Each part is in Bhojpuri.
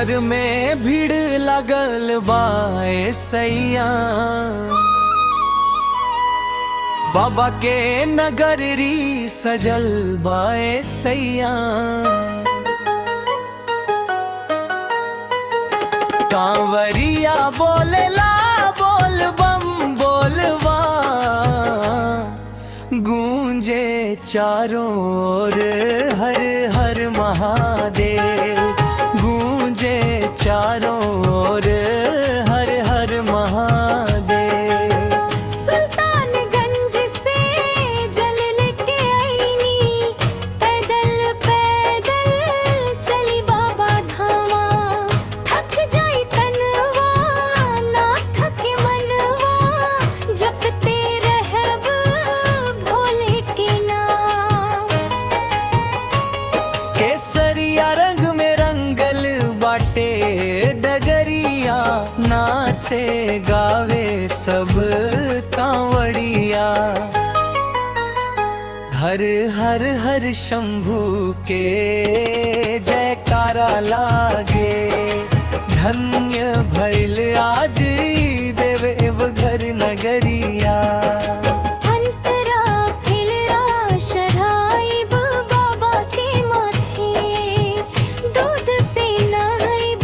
घर में भीड़ लगल बाए सैया, बाबा के नगरी सजल बाए सैया। कांवरिया बोलेला बोल बम बोलवा, गूंजे चारों ओर हर हर महादेव, गूंजे चारों ओर हर हर महादेव। सुल्तानगंज से जल लेके आईनी, पैदल पैदल चली बाबा धामा। थक जाई तनवा ना थके मनवा, जपते रहब भोले के नाम। केसरिया रंग में रंगल बाटे डगरिया, नाचे गावे सब कांवड़िया। हर हर हर शंभू के जयकारा लागे, धन्य भइल आज देवघर नगरिया। अंतरा फिलरा शराइब बाबा के माथे, दूध से नहाइब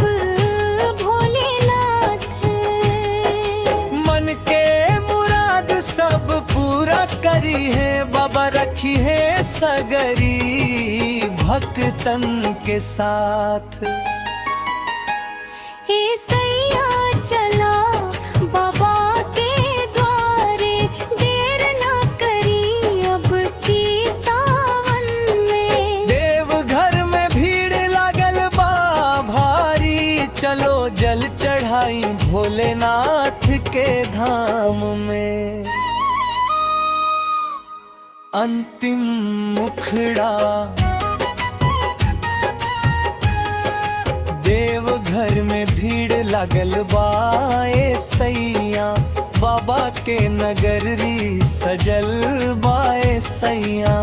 भोलेनाथ। मन के मुराद सब पूरा करी है बाबा, रखी है सगरी भक्तन के साथ। हे सैया चला बाबा के द्वारे, देर ना करी अब की सावन में। देवघर में भीड़ लागल बा भारी, चलो जल चढ़ाई भोलेनाथ के धाम में। अंतिम मुखड़ा देवघर में भीड़ लागल बाए सैया, बाबा के नगरी सजल बाए सैया।